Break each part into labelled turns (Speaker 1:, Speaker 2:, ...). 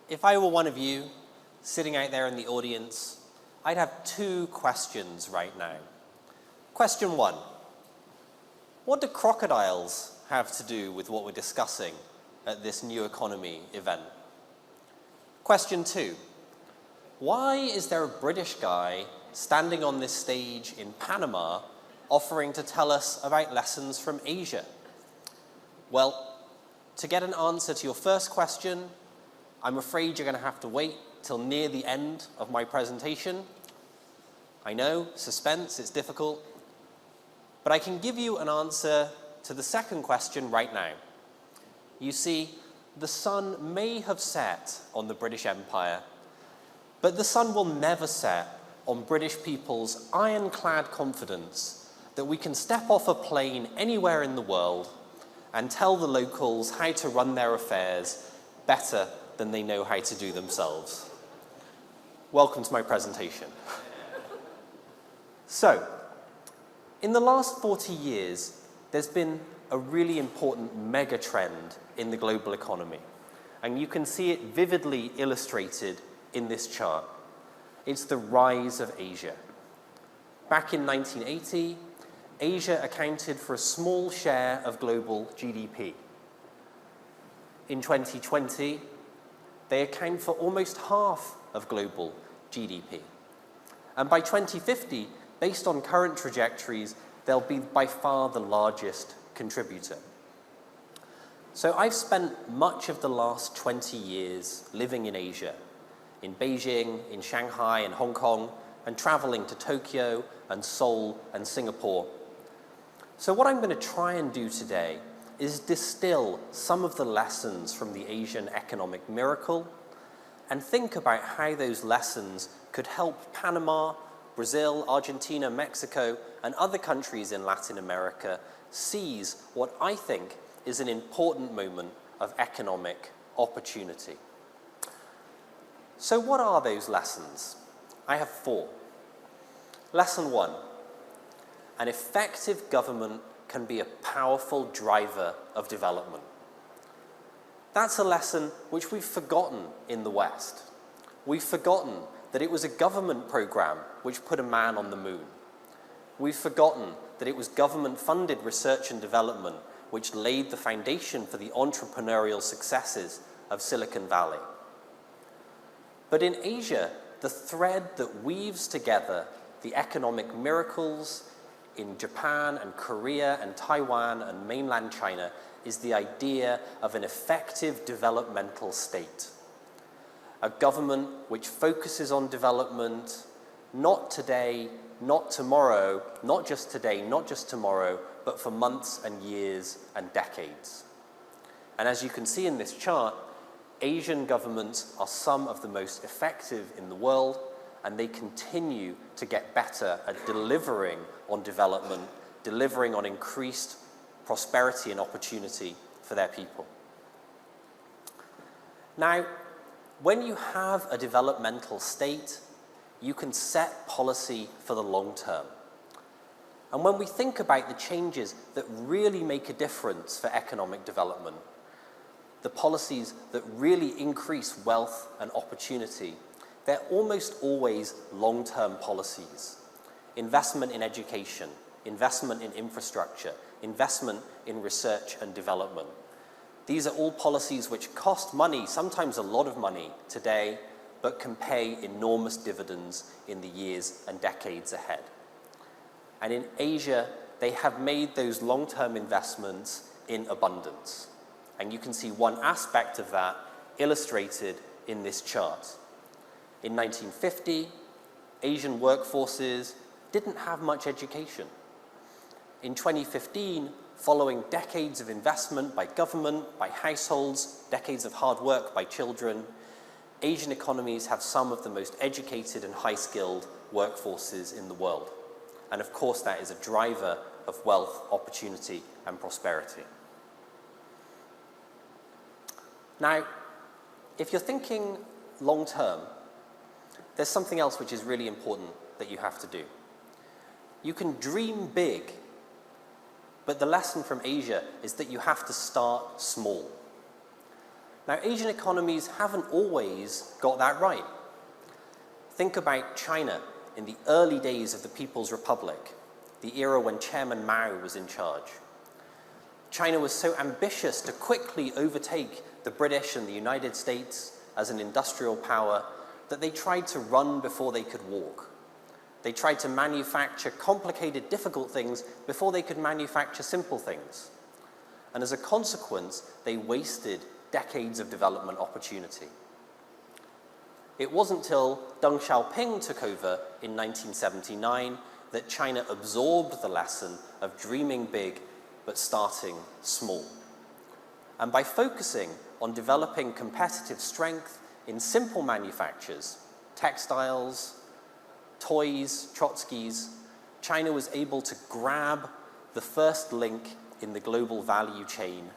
Speaker 1: If I were one of you sitting out there in the audience, I'd have two questions right now. Question one, what do crocodiles have to do with what we're discussing at this New Economy event? Question two, why is there a British guy standing on this stage in Panama offering to tell us about lessons from Asia? Well, to get an answer to your first question, I'm afraid you're going to have to wait till near the end of my presentation. I know, suspense, it's difficult, but I can give you an answer to the second question right now. You see, the sun may have set on the British Empire, but the sun will never set on British people's ironclad confidence that we can step off a plane anywhere in the world and tell the locals how to run their affairs better than they know how to do themselves. Welcome to my presentation. So, in the last 40 years, there's been a really important mega trend in the global economy, and you can see it vividly illustrated in this chart. It's the rise of Asia. Back in 1980, Asia accounted for a small share of global GDP. In 2020, they account for almost half of global GDP. And by 2050, based on current trajectories, they'll be by far the largest contributor. So I've spent much of the last 20 years living in Asia, in Beijing, in Shanghai, and Hong Kong, and traveling to Tokyo and Seoul and Singapore. So what I'm going to try and do today is distill some of the lessons from the Asian economic miracle and think about how those lessons could help Panama, Brazil, Argentina, Mexico, and other countries in Latin America seize what I think is an important moment of economic opportunity. So what are those lessons? I have four. Lesson one, an effective government can be a powerful driver of development. That's a lesson which we've forgotten in the West. We've forgotten that it was a government program which put a man on the moon. We've forgotten that it was government-funded research and development which laid the foundation for the entrepreneurial successes of Silicon Valley. But in Asia, the thread that weaves together the economic miracles in Japan and Korea and Taiwan and mainland China is the idea of an effective developmental state. A government which focuses on development, not today, not tomorrow, not just today, not just tomorrow, but for months and years and decades. And as you can see in this chart, Asian governments are some of the most effective in the world, and they continue to get better at delivering on development, delivering on increased prosperity and opportunity for their people. Now, when you have a developmental state, you can set policy for the long term. And when we think about the changes that really make a difference for economic development, the policies that really increase wealth and opportunity, they're almost always long-term policies. Investment in education, investment in infrastructure, investment in research and development. These are all policies which cost money, sometimes a lot of money today, but can pay enormous dividends in the years and decades ahead. And in Asia, they have made those long-term investments in abundance. And you can see one aspect of that illustrated in this chart. In 1950, Asian workforces didn't have much education. In 2015, following decades of investment by government, by households, decades of hard work by children, Asian economies have some of the most educated and high-skilled workforces in the world. And of course, that is a driver of wealth, opportunity, and prosperity. Now, if you're thinking long-term, there's something else which is really important that you have to do. You can dream big, but the lesson from Asia is that you have to start small. Now, Asian economies haven't always got that right. Think about China in the early days of the People's Republic, the era when Chairman Mao was in charge. China was so ambitious to quickly overtake the British and the United States as an industrial power that they tried to run before they could walk. They tried to manufacture complicated, difficult things before they could manufacture simple things. And as a consequence, they wasted decades of development opportunity. It wasn't till Deng Xiaoping took over in 1979 that China absorbed the lesson of dreaming big but starting small. And by focusing on developing competitive strength in simple manufactures, textiles, toys, tchotchkes, China was able to grab the first link in the global value chain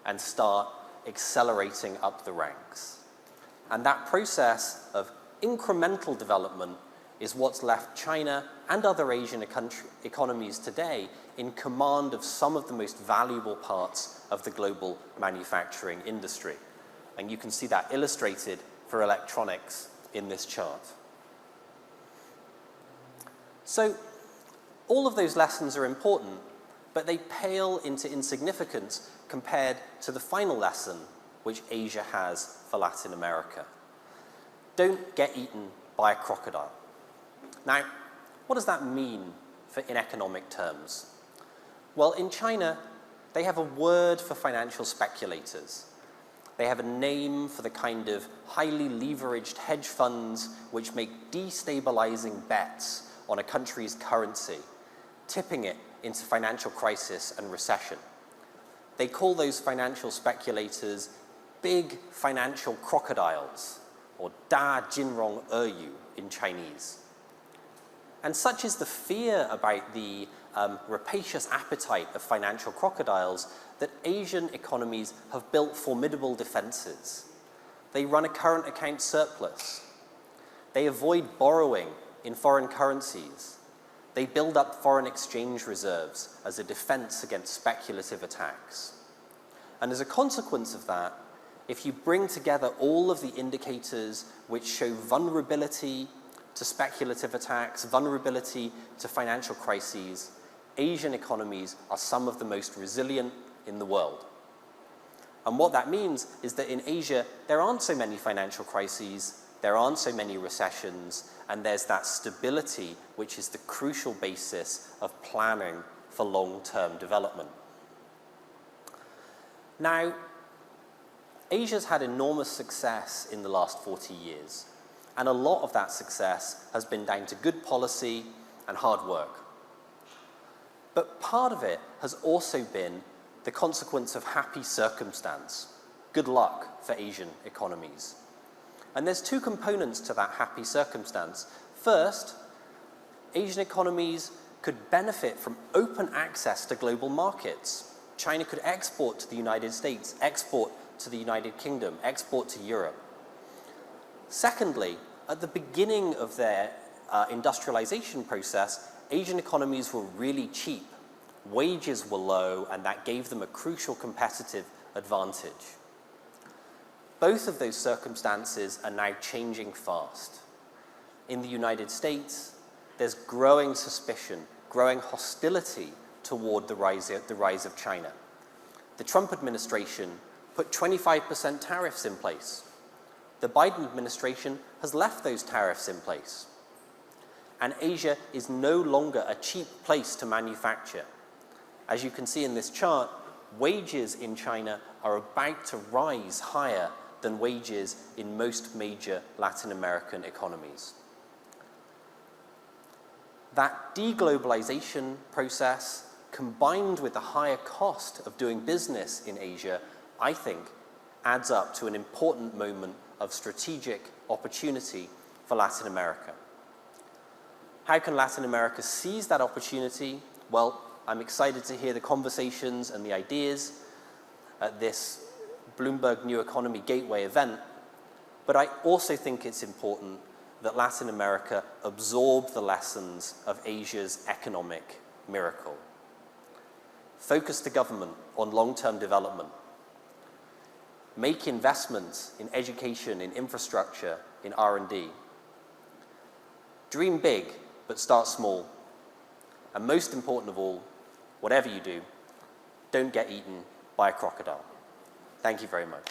Speaker 1: and start accelerating up the ranks. And that process of incremental development is what's left China and other Asian economies today in command of some of the most valuable parts of the global manufacturing industry. And you can see that illustrated for electronics in this chart. So all of those lessons are important, but they pale into insignificance compared to the final lesson which Asia has for Latin America. Don't get eaten by a crocodile. Now, what does that mean in economic terms? Well, in China, they have a word for financial speculators. They have a name for the kind of highly leveraged hedge funds which make destabilizing bets on a country's currency, tipping it into financial crisis and recession. They call those financial speculators big financial crocodiles, or Da Jinrong Eryu in Chinese. And such is the fear about the rapacious appetite of financial crocodiles that Asian economies have built formidable defenses. They run a current account surplus. They avoid borrowing in foreign currencies. They build up foreign exchange reserves as a defense against speculative attacks. And as a consequence of that, if you bring together all of the indicators which show vulnerability to speculative attacks, vulnerability to financial crises, Asian economies are some of the most resilient in the world. And what that means is that in Asia, there aren't so many financial crises, there aren't so many recessions, and there's that stability which is the crucial basis of planning for long-term development. Now, Asia's had enormous success in the last 40 years, and a lot of that success has been down to good policy and hard work. But part of it has also been the consequence of happy circumstance, good luck for Asian economies. And there's two components to that happy circumstance. First, Asian economies could benefit from open access to global markets. China could export to the United States, export to the United Kingdom, export to Europe. Secondly, at the beginning of their industrialization process, Asian economies were really cheap. Wages were low, and that gave them a crucial competitive advantage. Both of those circumstances are now changing fast. In the United States, there's growing suspicion, growing hostility toward the rise of China. The Trump administration put 25% tariffs in place. The Biden administration has left those tariffs in place. And Asia is no longer a cheap place to manufacture. As you can see in this chart, wages in China are about to rise higher than wages in most major Latin American economies. That deglobalization process, combined with the higher cost of doing business in Asia, I think adds up to an important moment of strategic opportunity for Latin America. How can Latin America seize that opportunity? Well, I'm excited to hear the conversations and the ideas at this Bloomberg New Economy Gateway event, but I also think it's important that Latin America absorb the lessons of Asia's economic miracle. Focus the government on long-term development. Make investments in education, in infrastructure, in R&D. Dream big, but start small. And most important of all, whatever you do, don't get eaten by a crocodile. Thank you very much.